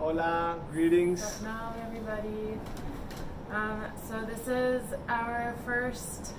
Hola, greetings. Now, everybody. So this is our first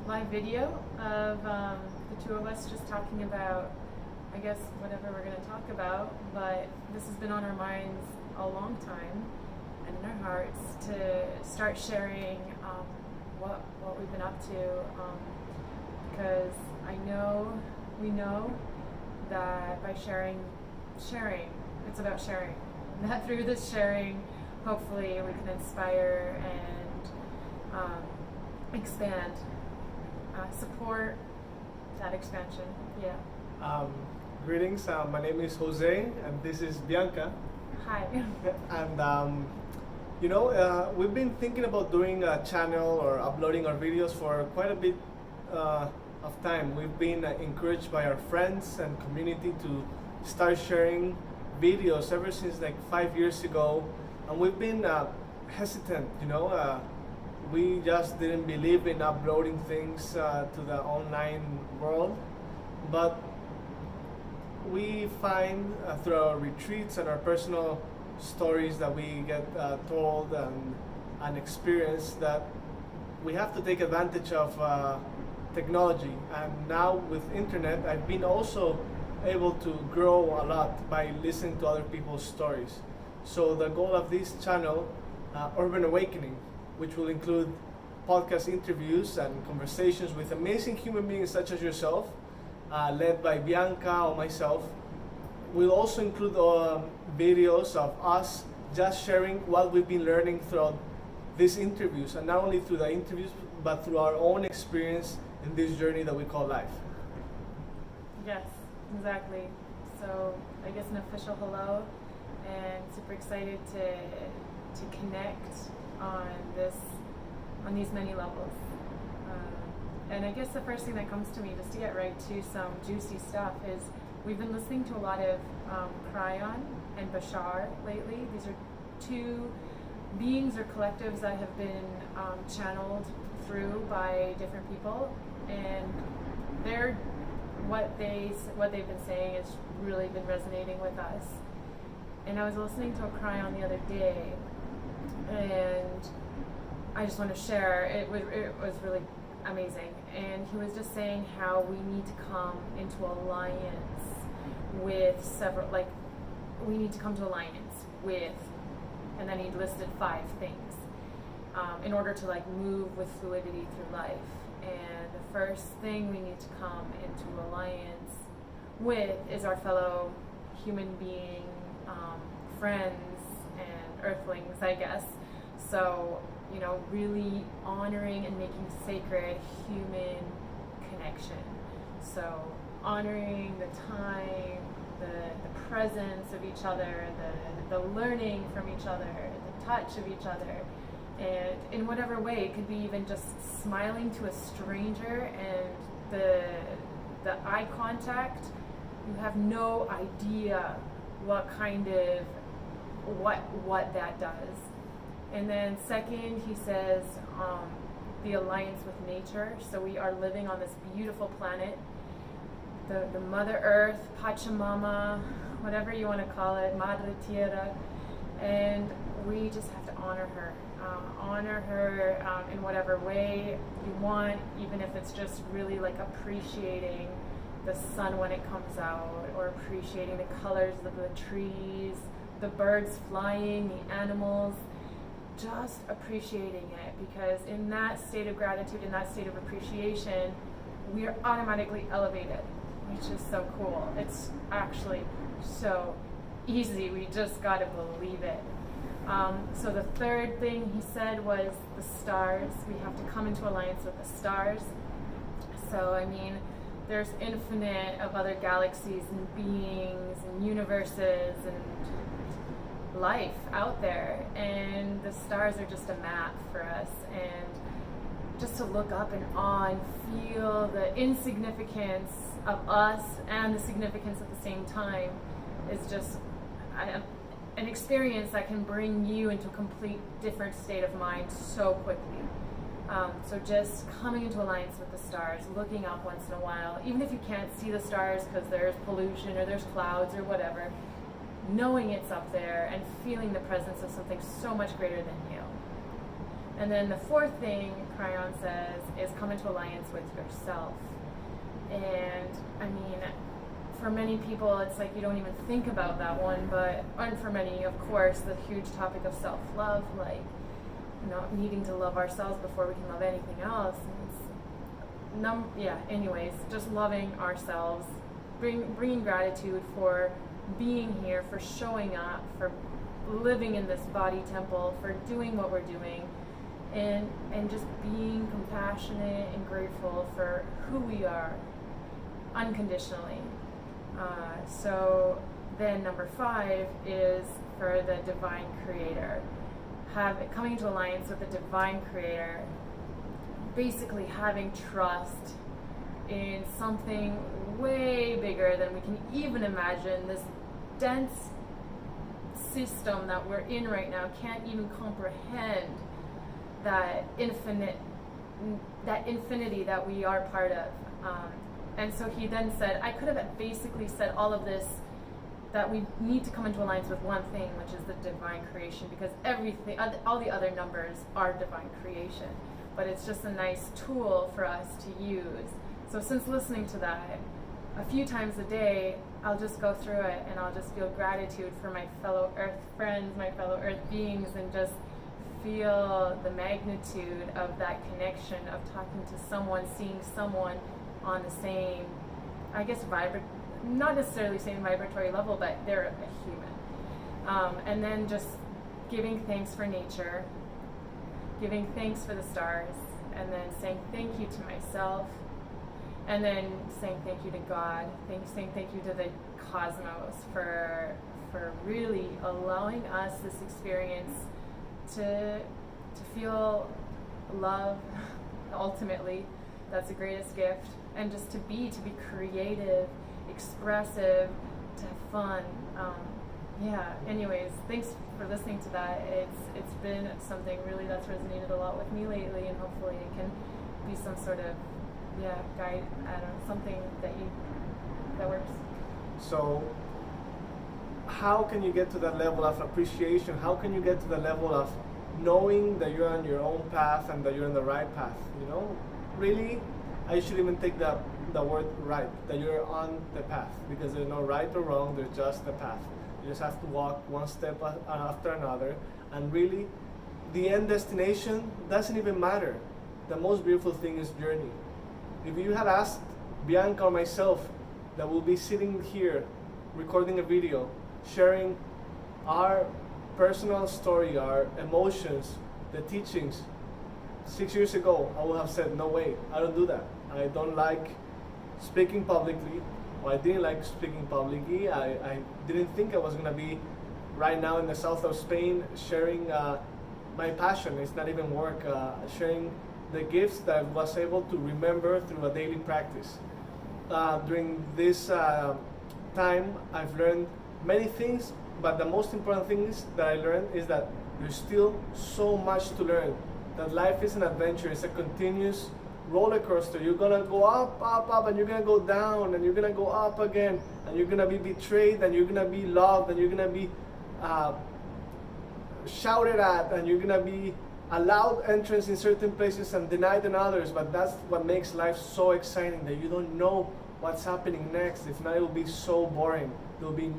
live video of the two of us just talking about, I guess, whatever we're going to talk about. But this has been on our minds a long time and in our hearts to start sharing what we've been up to, because we know that by sharing, it's about sharing. That through this sharing, hopefully we can inspire and expand, support that expansion. Yeah. Greetings. My name is Jose, and this is Bianca. Hi. And we've been thinking about doing a channel or uploading our videos for quite a bit of time. We've been encouraged by our friends and community to start sharing videos ever since like 5 years ago, and we've been hesitant. We just didn't believe in uploading things to the online world, but we find through our retreats and our personal stories that we get told and experience that we have to take advantage of technology. And now with internet, I've been also able to grow a lot by listening to other people's stories. So the goal of this channel, Urban Awakening, which will include podcast interviews and conversations with amazing human beings such as yourself, led by Bianca or myself, will also include videos of us just sharing what we've been learning throughout these interviews, and not only through the interviews, but through our own experience in this journey that we call life. Yes, exactly. So I guess an official hello, and super excited to connect on these many levels. And I guess the first thing that comes to me, just to get right to some juicy stuff, is we've been listening to a lot of Kryon and Bashar lately. These are two beings or collectives that have been channeled through by different people, and what they've been saying has really been resonating with us. And I was listening to a Kryon the other day, and I just want to share. It was really amazing. And he was just saying how we need to come into alliance with several, we need to come to alliance with, and then he listed 5 things in order to move with fluidity through life. And the first thing we need to come into alliance with is our fellow human being friends and earthlings, I guess. So, really honoring and making sacred human connection. So honoring the time, the presence of each other, the learning from each other, the touch of each other. And in whatever way, it could be even just smiling to a stranger, and the eye contact, you have no idea what that does. And then second, he says the alliance with nature. So we are living on this beautiful planet, the Mother Earth, Pachamama, whatever you want to call it, Madre Tierra, and we just have to honor her. In whatever way you want, even if it's just really appreciating the sun when it comes out, or appreciating the colors of the trees, the birds flying, the animals, just appreciating it, because in that state of gratitude, in that state of appreciation, we are automatically elevated, which is so cool. It's actually so easy. We just got to believe it. So the third thing he said was the stars. We have to come into alliance with the stars. So, there's infinite of other galaxies and beings and universes and life out there, and the stars are just a map for us. And just to look up and awe and feel the insignificance of us and the significance at the same time is just an experience that can bring you into a complete different state of mind so quickly. So just coming into alliance with the stars, looking up once in a while, even if you can't see the stars because there's pollution or there's clouds or whatever, knowing it's up there and feeling the presence of something so much greater than you. And then the fourth thing Kryon says is come into alliance with yourself. And I mean, for many people, it's like you don't even think about that one, and for many, of course, the huge topic of self-love, like not needing to love ourselves before we can love anything else. And it's anyways, just loving ourselves, bringing gratitude for being here, for showing up, for living in this body temple, for doing what we're doing, and just being compassionate and grateful for who we are unconditionally. So then number 5 is for the divine creator. Coming into alliance with the divine creator, basically having trust in something way bigger than we can even imagine. This dense system that we're in right now can't even comprehend that infinity that we are part of. And so he then said, I could have basically said all of this, that we need to come into alliance with one thing, which is the divine creation, because everything, all the other numbers are divine creation. But it's just a nice tool for us to use. So since listening to that a few times a day, I'll just go through it and I'll just feel gratitude for my fellow earth friends, my fellow earth beings, and just feel the magnitude of that connection of talking to someone, seeing someone on the same, I guess, not necessarily same vibratory level, but they're a human. And then just giving thanks for nature, giving thanks for the stars, and then saying thank you to myself, and then saying thank you to God, saying thank you to the cosmos for really allowing us this experience to feel love. Ultimately, that's the greatest gift. And just to be creative, expressive, to have fun. Anyways, thanks for listening to that. It's been something really that's resonated a lot with me lately, and hopefully it can be some sort of guide, I don't know, something that works. So how can you get to that level of appreciation? How can you get to the level of knowing that you're on your own path and that you're on the right path? Really, I should even take the word right, that you're on the path, because there's no right or wrong, there's just the path. You just have to walk one step after another, and really the end destination doesn't even matter. The most beautiful thing is journey. If you had asked Bianca or myself that will be sitting here recording a video, sharing our personal story, our emotions, the teachings, 6 years ago, I would have said, no way, I don't do that. I don't like speaking publicly, or I didn't like speaking publicly. I didn't think I was going to be right now in the south of Spain sharing my passion. It's not even work, sharing the gifts that I was able to remember through a daily practice. During this time, I've learned many things, but the most important thing that I learned is that there's still so much to learn. That life is an adventure, it's a continuous roller coaster. You're gonna go up, up, up, and you're gonna go down, and you're gonna go up again, and you're gonna be betrayed, and you're gonna be loved, and you're gonna be shouted at, and you're gonna be allowed entrance in certain places and denied in others. But that's what makes life so exciting, that you don't know what's happening next. If not, it will be so boring. There'll be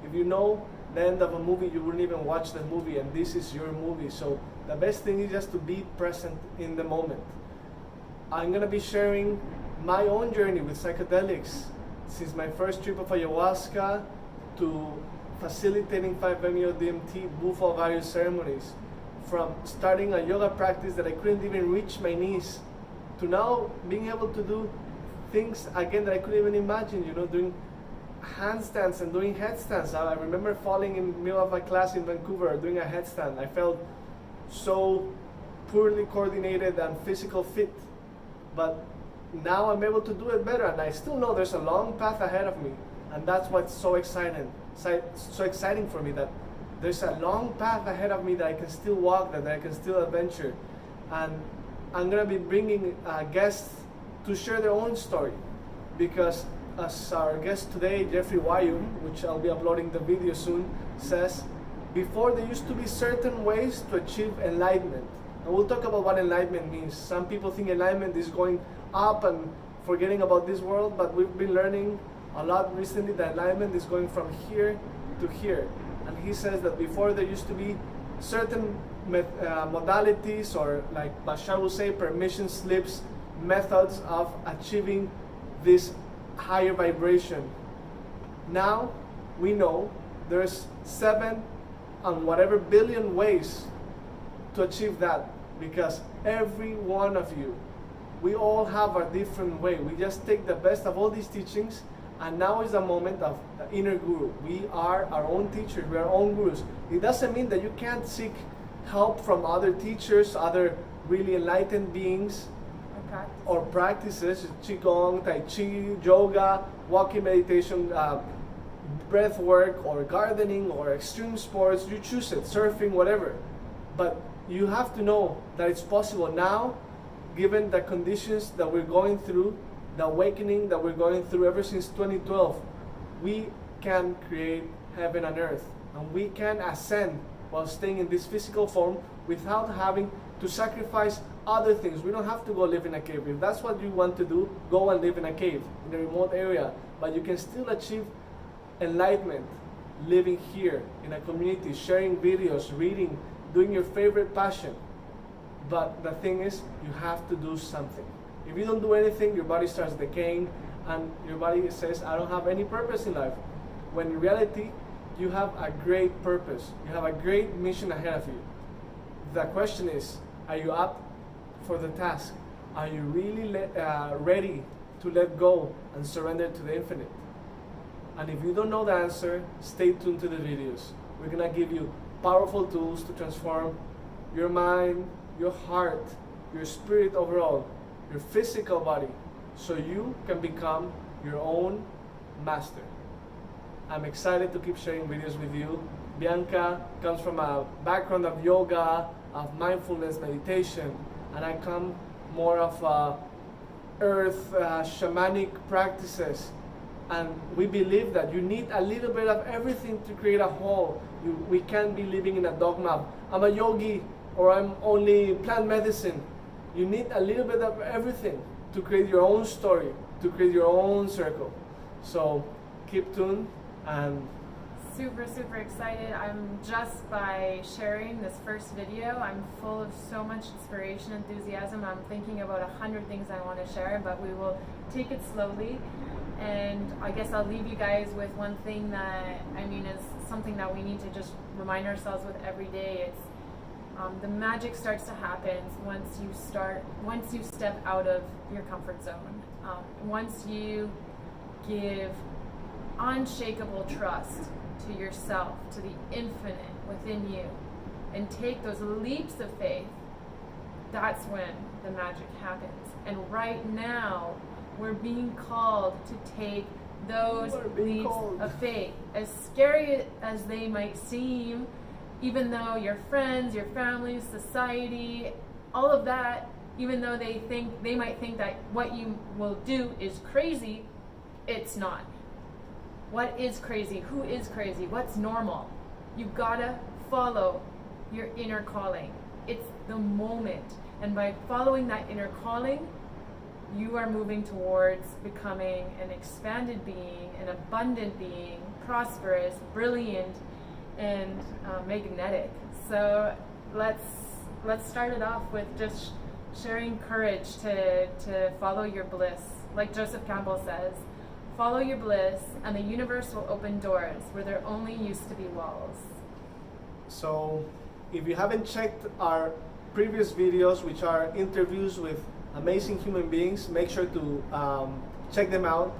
if you know the end of a movie, you wouldn't even watch the movie, and this is your movie. So the best thing is just to be present in the moment. I'm gonna be sharing my own journey with psychedelics, since my first trip of ayahuasca to facilitating 5-MeO-DMT Bufo Vario ceremonies, from starting a yoga practice that I couldn't even reach my knees, to now being able to do things again that I couldn't even imagine, doing handstands and doing headstands. I remember falling in the middle of a class in Vancouver doing a headstand. I felt so poorly coordinated and physical fit, but now I'm able to do it better, and I still know there's a long path ahead of me, and that's what's so exciting for me, that there's a long path ahead of me that I can still walk, that I can still adventure. And I'm gonna be bringing guests to share their own story, because as our guest today, Jeffrey Wyum, which I'll be uploading the video soon, says, before there used to be certain ways to achieve enlightenment. And we'll talk about what enlightenment means. Some people think enlightenment is going up and forgetting about this world, but we've been learning a lot recently that enlightenment is going from here to here. And he says that before there used to be certain modalities, or like Bashar will say, permission slips, methods of achieving this higher vibration. Now we know there's 7 and whatever billion ways to achieve that, because every one of you, we all have a different way. We just take the best of all these teachings, and now is the moment of the inner guru. We are our own teachers, we are our own gurus. It doesn't mean that you can't seek help from other teachers, other really enlightened beings, or practices, Qigong, Tai Chi, yoga, walking meditation, breath work, or gardening, or extreme sports. You choose it, surfing, whatever. But you have to know that it's possible now, given the conditions that we're going through, the awakening that we're going through ever since 2012. We can create heaven on earth, and we can ascend while staying in this physical form without having to sacrifice other things. We don't have to go live in a cave. If that's what you want to do, go and live in a cave in a remote area. But you can still achieve enlightenment living here in a community, sharing videos, reading, doing your favorite passion. But the thing is, you have to do something. If you don't do anything, your body starts decaying, and your body says, I don't have any purpose in life. When in reality, you have a great purpose. You have a great mission ahead of you. The question is, are you up for the task? Are you really ready to let go and surrender to the infinite? And if you don't know the answer, stay tuned to the videos. We're gonna give you powerful tools to transform your mind, your heart, your spirit overall, your physical body, so you can become your own master. I'm excited to keep sharing videos with you. Bianca comes from a background of yoga, of mindfulness, meditation, and I come more of earth, shamanic practices. And we believe that you need a little bit of everything to create a whole. We can't be living in a dogma of, I'm a yogi, or I'm only plant medicine. You need a little bit of everything to create your own story, to create your own circle. So keep tuned, and super excited. I'm just by sharing this first video, I'm full of so much inspiration, enthusiasm. I'm thinking about 100 things I want to share, but we will take it slowly. And I guess I'll leave you guys with one thing that, is something that we need to just remind ourselves with every day. It's the magic starts to happen once you step out of your comfort zone. Once you give unshakable trust to yourself, to the infinite within you, and take those leaps of faith, that's when the magic happens. And right now, we're being called to take those leaps of faith. As scary as they might seem, even though your friends, your family, society, all of that, even though they might think that what you will do is crazy, it's not. What is crazy? Who is crazy? What's normal? You've gotta follow your inner calling. It's the moment. And by following that inner calling, you are moving towards becoming an expanded being, an abundant being, prosperous, brilliant, and magnetic. So let's start it off with just sharing courage to follow your bliss. Like Joseph Campbell says, follow your bliss and the universe will open doors where there only used to be walls. So if you haven't checked our previous videos, which are interviews with amazing human beings, make sure to check them out.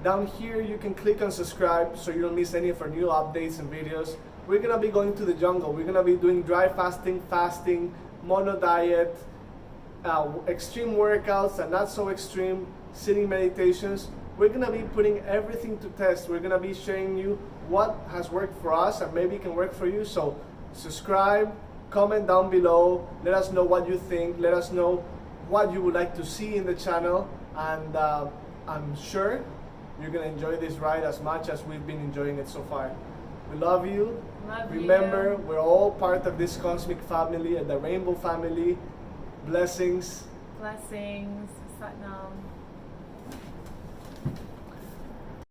Down here you can click on subscribe so you don't miss any of our new updates and videos. We're gonna be going to the jungle. We're gonna be doing dry fasting, mono diet, extreme workouts and not so extreme, sitting meditations. We're gonna be putting everything to test. We're gonna be sharing you what has worked for us and maybe it can work for you. So subscribe, comment down below, let us know what you think, let us know what you would like to see in the channel, and I'm sure you're going to enjoy this ride as much as we've been enjoying it so far. We love you. Love Remember, you. we're all part of this cosmic family, the Rainbow family. Blessings. Blessings. Satnam.